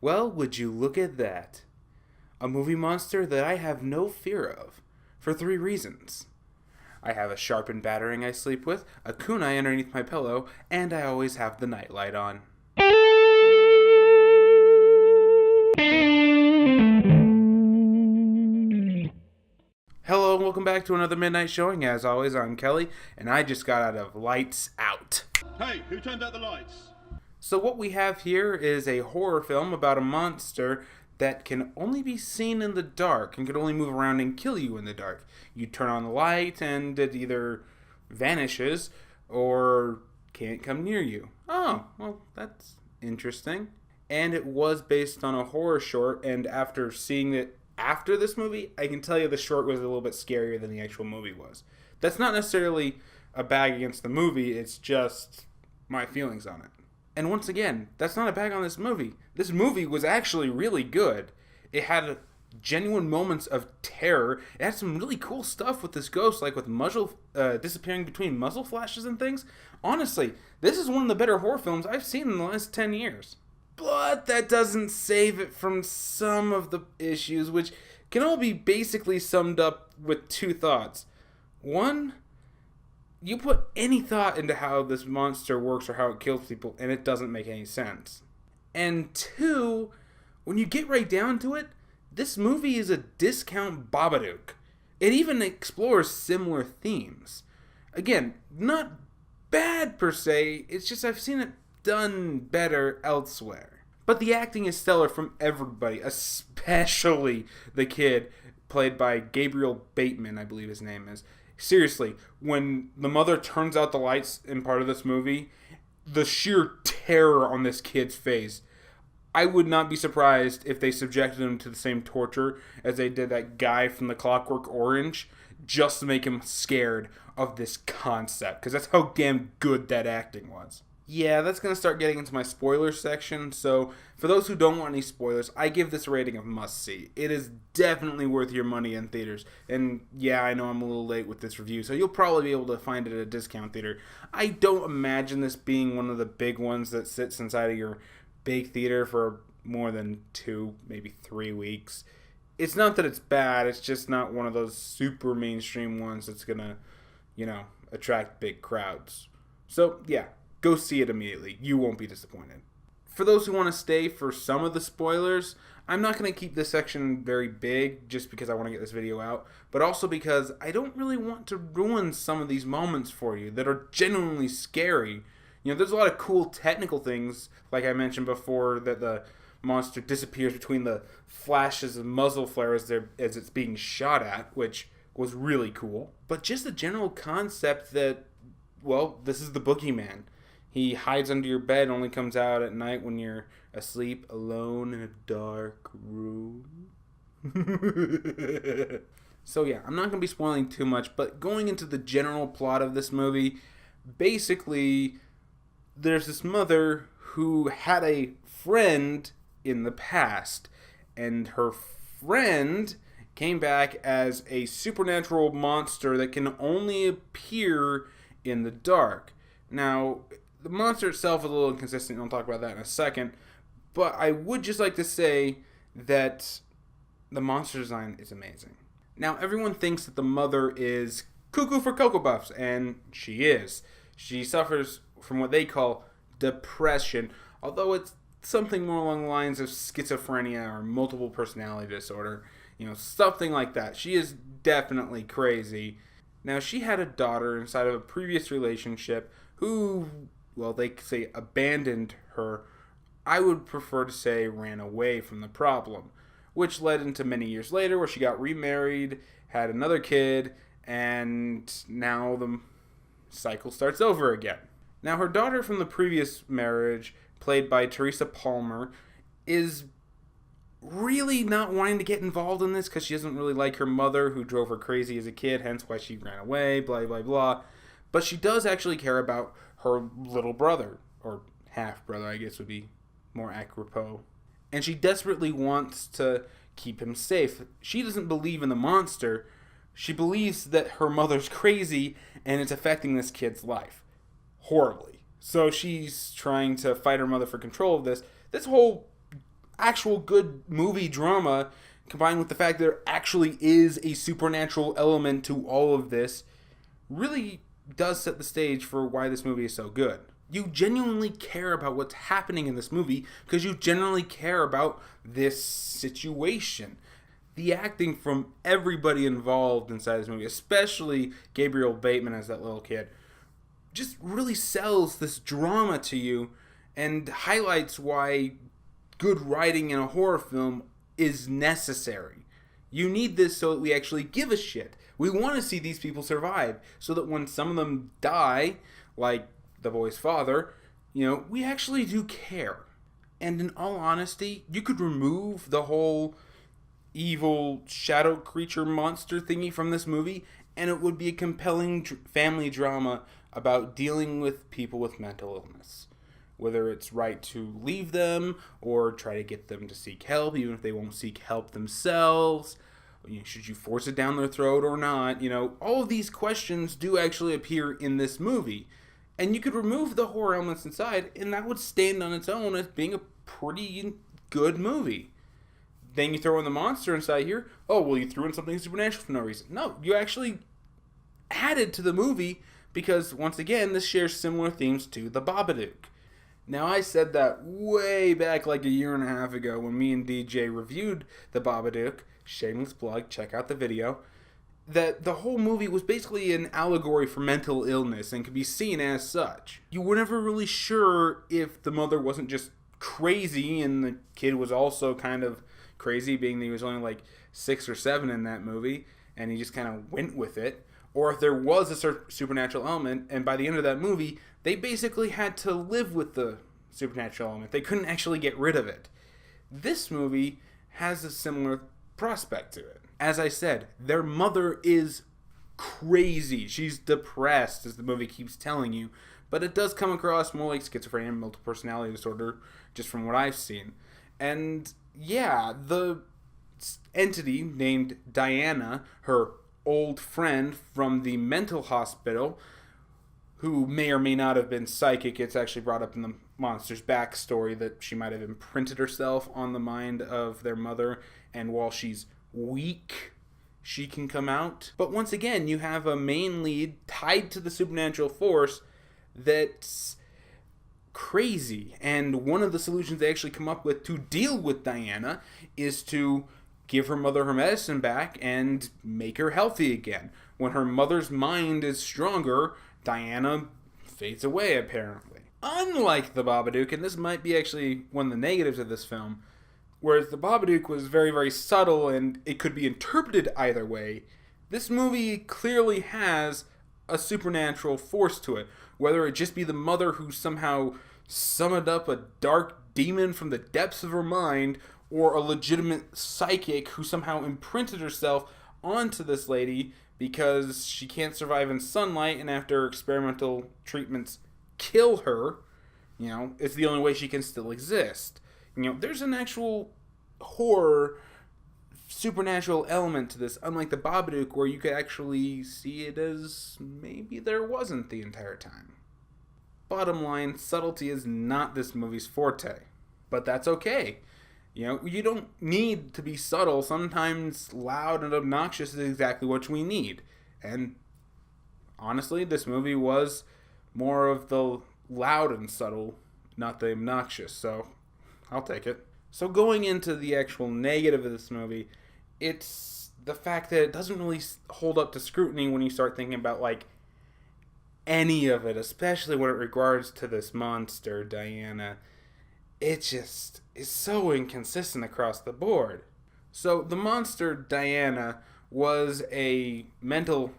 Well, would you look at that? A movie monster that I have no fear of, for 3 reasons. I have a sharpened battering I sleep with, a kunai underneath my pillow, and I always have the nightlight on. Hello and welcome back to another midnight showing. As always, I'm Kelly, and I just got out of Lights Out. Hey, who turned out the lights? So what we have here is a horror film about a monster that can only be seen in the dark and can only move around and kill you in the dark. You turn on the light and it either vanishes or can't come near you. Oh, well, that's interesting. And it was based on a horror short, and after seeing it after this movie, I can tell you the short was a little bit scarier than the actual movie was. That's not necessarily a bag against the movie, it's just my feelings on it. And once again, that's not a bag on this movie. This movie was actually really good. It had genuine moments of terror. It had some really cool stuff with this ghost, like with muzzle disappearing between muzzle flashes and things. Honestly, this is one of the better horror films I've seen in the last 10 years. But that doesn't save it from some of the issues, which can all be basically summed up with 2 thoughts. One, you put any thought into how this monster works or how it kills people, and it doesn't make any sense. And 2, when you get right down to it, this movie is a discount Babadook. It even explores similar themes. Again, not bad per se, it's just I've seen it done better elsewhere. But the acting is stellar from everybody, especially the kid, played by Gabriel Bateman, I believe his name is. Seriously, when the mother turns out the lights in part of this movie, the sheer terror on this kid's face. I would not be surprised if they subjected him to the same torture as they did that guy from The Clockwork Orange, just to make him scared of this concept, because that's how damn good that acting was. Yeah, that's going to start getting into my spoiler section, so for those who don't want any spoilers, I give this a rating of must-see. It is definitely worth your money in theaters, and yeah, I know I'm a little late with this review, so you'll probably be able to find it at a discount theater. I don't imagine this being one of the big ones that sits inside of your big theater for more than 2, maybe 3 weeks. It's not that it's bad, it's just not one of those super mainstream ones that's going to, attract big crowds. So, yeah. Go see it immediately. You won't be disappointed. For those who want to stay for some of the spoilers, I'm not going to keep this section very big just because I want to get this video out, but also because I don't really want to ruin some of these moments for you that are genuinely scary. There's a lot of cool technical things, like I mentioned before, that the monster disappears between the flashes and muzzle flare as it's being shot at, which was really cool. But just the general concept that, well, this is the boogeyman. He hides under your bed, only comes out at night when you're asleep, alone in a dark room. So yeah, I'm not going to be spoiling too much, but going into the general plot of this movie, basically, there's this mother who had a friend in the past, and her friend came back as a supernatural monster that can only appear in the dark. Now, the monster itself is a little inconsistent. I'll talk about that in a second. But I would just like to say that the monster design is amazing. Now, everyone thinks that the mother is cuckoo for Cocoa Puffs, and she is. She suffers from what they call depression, although it's something more along the lines of schizophrenia or multiple personality disorder. Something like that. She is definitely crazy. Now, she had a daughter inside of a previous relationship who, well, they say abandoned her. I would prefer to say ran away from the problem, which led into many years later where she got remarried, had another kid, and now the cycle starts over again. Now, her daughter from the previous marriage, played by Teresa Palmer, is really not wanting to get involved in this because she doesn't really like her mother, who drove her crazy as a kid, hence why she ran away, blah, blah, blah. But she does actually care about her little brother, or half-brother, I guess would be more apropos. And she desperately wants to keep him safe. She doesn't believe in the monster. She believes that her mother's crazy and it's affecting this kid's life horribly. So she's trying to fight her mother for control of this. This whole actual good movie drama, combined with the fact that there actually is a supernatural element to all of this, really does set the stage for why this movie is so good. You genuinely care about what's happening in this movie because you genuinely care about this situation. The acting from everybody involved inside this movie, especially Gabriel Bateman as that little kid, just really sells this drama to you and highlights why good writing in a horror film is necessary. You need this so that we actually give a shit. We want to see these people survive so that when some of them die, like the boy's father, we actually do care. And in all honesty, you could remove the whole evil shadow creature monster thingy from this movie, and it would be a compelling family drama about dealing with people with mental illness. Whether it's right to leave them or try to get them to seek help, even if they won't seek help themselves. Should you force it down their throat or not? All of these questions do actually appear in this movie. And you could remove the horror elements inside, and that would stand on its own as being a pretty good movie. Then you throw in the monster inside here. Oh, well, you threw in something supernatural for no reason. No, you actually added to the movie because, once again, this shares similar themes to The Babadook. Now, I said that way back like a year and a half ago when me and DJ reviewed The Babadook. Shameless plug, check out the video. That the whole movie was basically an allegory for mental illness and could be seen as such. You were never really sure if the mother wasn't just crazy and the kid was also kind of crazy, being that he was only like 6 or 7 in that movie, and he just kind of went with it, or if there was a supernatural element, and by the end of that movie, they basically had to live with the supernatural element. They couldn't actually get rid of it. This movie has a similar prospect to it. As I said, their mother is crazy. She's depressed, as the movie keeps telling you, but it does come across more like schizophrenia and multiple personality disorder, just from what I've seen. And yeah, the entity named Diana, her old friend from the mental hospital, who may or may not have been psychic. It's actually brought up in the monster's backstory that she might have imprinted herself on the mind of their mother, and while she's weak, she can come out. But once again, you have a main lead tied to the supernatural force that's crazy, and one of the solutions they actually come up with to deal with Diana is to give her mother her medicine back and make her healthy again. When her mother's mind is stronger, Diana fades away, apparently. Unlike The Babadook, and this might be actually one of the negatives of this film, whereas The Babadook was very, very subtle and it could be interpreted either way, this movie clearly has a supernatural force to it. Whether it just be the mother who somehow summoned up a dark demon from the depths of her mind, or a legitimate psychic who somehow imprinted herself onto this lady because she can't survive in sunlight, and after experimental treatments kill her, it's the only way she can still exist. There's an actual horror supernatural element to this, unlike The Babadook, where you could actually see it as maybe there wasn't the entire time. Bottom line, subtlety is not this movie's forte, but that's okay. You don't need to be subtle. Sometimes loud and obnoxious is exactly what we need. And honestly, this movie was more of the loud and subtle, not the obnoxious, so I'll take it. So going into the actual negative of this movie, it's the fact that it doesn't really hold up to scrutiny when you start thinking about, like, any of it, especially when it regards to this monster, Diana. It just is so inconsistent across the board. So the monster, Diana, was a mental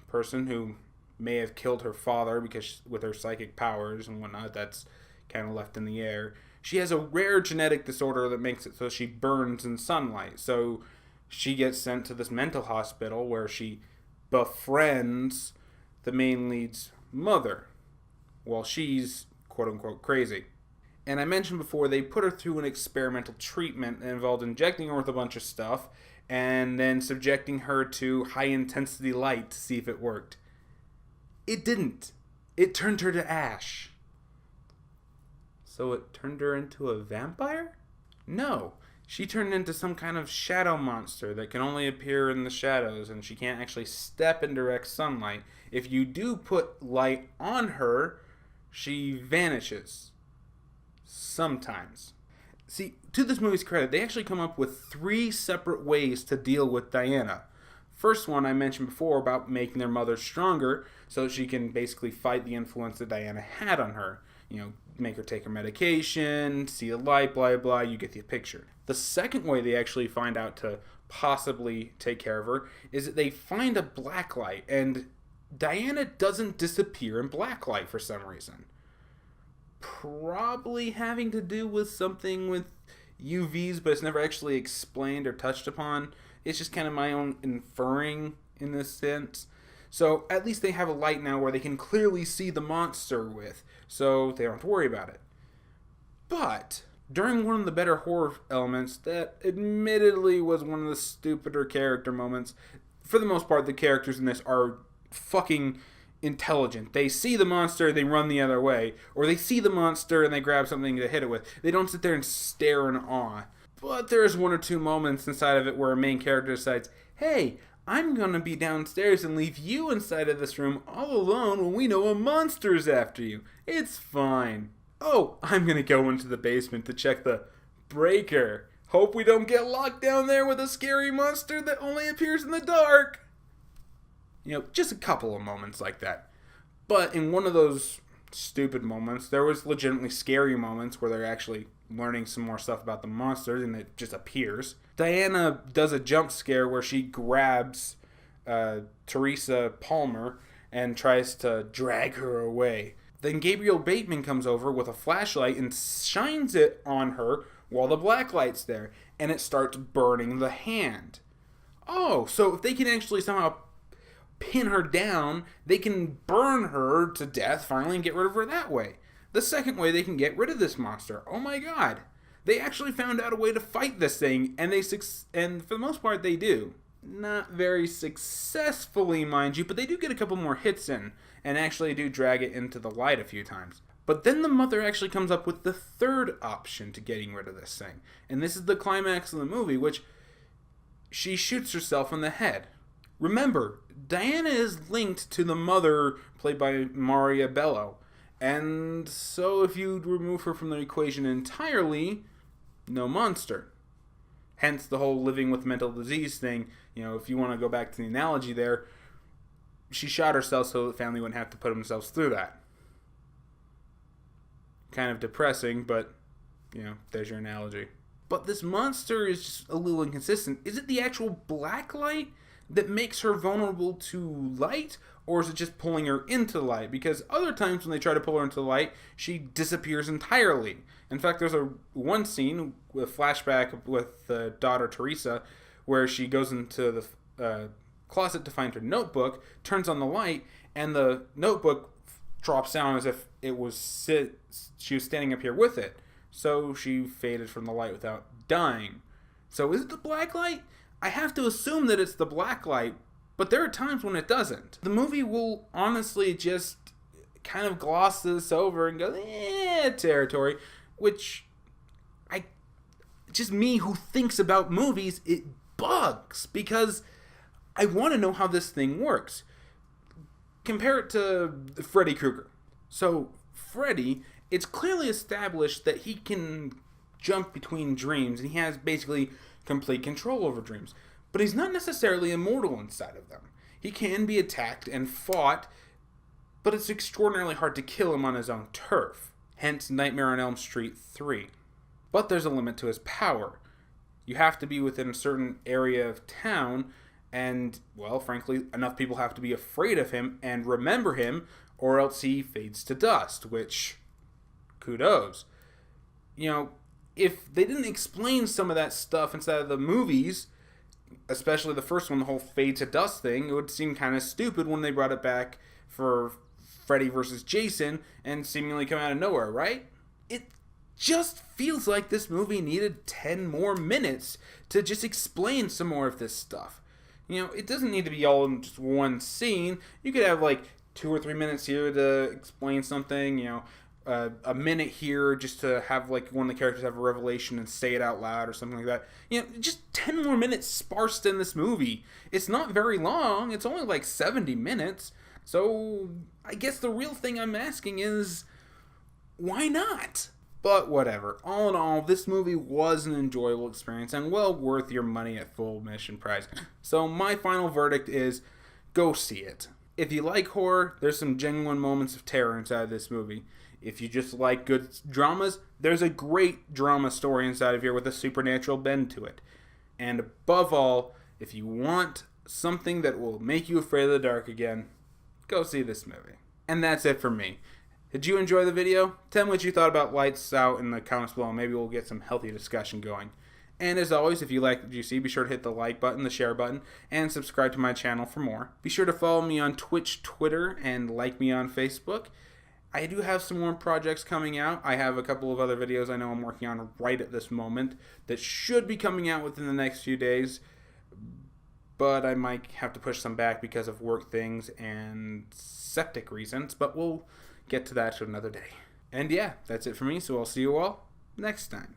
person who may have killed her father because with her psychic powers and whatnot, that's kind of left in the air. She has a rare genetic disorder that makes it so she burns in sunlight. So she gets sent to this mental hospital where she befriends the main lead's mother while she's quote-unquote crazy. And I mentioned before, they put her through an experimental treatment that involved injecting her with a bunch of stuff and then subjecting her to high-intensity light to see if it worked. It didn't. It turned her to ash. So it turned her into a vampire? No, she turned into some kind of shadow monster that can only appear in the shadows, and she can't actually step in direct sunlight. If you do put light on her, she vanishes. Sometimes. See, to this movie's credit, they actually come up with 3 separate ways to deal with Diana. First one I mentioned before about making their mother stronger so that she can basically fight the influence that Diana had on her. Make her take her medication, see the light, blah, blah, you get the picture. The second way they actually find out to possibly take care of her is that they find a black light, and Diana doesn't disappear in black light for some reason. Probably having to do with something with UVs, but it's never actually explained or touched upon. It's just kind of my own inferring in this sense. So at least they have a light now where they can clearly see the monster with, so they don't have to worry about it. But during one of the better horror elements that admittedly was one of the stupider character moments, for the most part the characters in this are fucking intelligent. They see the monster, they run the other way, or they see the monster and they grab something to hit it with. They don't sit there and stare in awe. But there's 1 or 2 moments inside of it where a main character decides, hey, I'm gonna be downstairs and leave you inside of this room all alone when we know a monster's after you. It's fine. Oh, I'm gonna go into the basement to check the breaker. Hope we don't get locked down there with a scary monster that only appears in the dark. Just a couple of moments like that. But in one of those stupid moments, there was legitimately scary moments where they're actually learning some more stuff about the monster and it just appears. Diana does a jump scare where she grabs Teresa Palmer and tries to drag her away. Then Gabriel Bateman comes over with a flashlight and shines it on her while the black light's there, and it starts burning the hand. Oh, so if they can actually somehow pin her down, they can burn her to death finally and get rid of her that way. The second way they can get rid of this monster. Oh my god. They actually found out a way to fight this thing, and and for the most part they do. Not very successfully, mind you, but they do get a couple more hits in, and actually do drag it into the light a few times. But then the mother actually comes up with the third option to getting rid of this thing. And this is the climax of the movie, which she shoots herself in the head. Remember, Diana is linked to the mother, played by Maria Bello. And so if you remove her from the equation entirely, no monster. Hence the whole living with mental disease thing. If you want to go back to the analogy there, she shot herself so the family wouldn't have to put themselves through that. Kind of depressing, but, there's your analogy. But this monster is just a little inconsistent. Is it the actual black light that makes her vulnerable to light, or is it just pulling her into light? Because other times when they try to pull her into light, she disappears entirely. In fact, there's one scene with flashback with the daughter Teresa, where she goes into the closet to find her notebook, turns on the light, and the notebook drops down as if she was standing up here with it. So she faded from the light without dying. So is it the black light? I have to assume that it's the black light, but there are times when it doesn't. The movie will honestly just kind of gloss this over and go, territory, which just me who thinks about movies, it bugs, because I want to know how this thing works. Compare it to Freddy Krueger. So, Freddy, it's clearly established that he can jump between dreams, and he has basically complete control over dreams. But he's not necessarily immortal inside of them. He can be attacked and fought, but it's extraordinarily hard to kill him on his own turf. Hence Nightmare on Elm Street 3. But there's a limit to his power. You have to be within a certain area of town, and, well, frankly, enough people have to be afraid of him and remember him, or else he fades to dust, which, kudos. If they didn't explain some of that stuff inside of the movies, especially the first one, the whole fade to dust thing, it would seem kind of stupid when they brought it back for Freddy versus Jason and seemingly come out of nowhere, right? It just feels like this movie needed 10 more minutes to just explain some more of this stuff. It doesn't need to be all in just one scene. You could have 2 or 3 minutes here to explain something, a minute here just to have like one of the characters have a revelation and say it out loud or something like that. Just 10 more minutes sparsed in this movie. It's not very long. It's only like 70 minutes. So I guess the real thing I'm asking is, why not? But whatever. All in all, this movie was an enjoyable experience and well worth your money at full admission price. So my final verdict is, go see it. If you like horror, there's some genuine moments of terror inside of this movie. If you just like good dramas, there's a great drama story inside of here with a supernatural bend to it. And above all, if you want something that will make you afraid of the dark again, go see this movie. And that's it for me. Did you enjoy the video? Tell me what you thought about Lights Out in the comments below. Maybe we'll get some healthy discussion going. And as always, if you like what you see, be sure to hit the like button, the share button, and subscribe to my channel for more. Be sure to follow me on Twitch, Twitter, and like me on Facebook. I do have some more projects coming out. I have a couple of other videos I know I'm working on right at this moment that should be coming out within the next few days, but I might have to push some back because of work things and septic reasons, but we'll get to that another day. And yeah, that's it for me, so I'll see you all next time.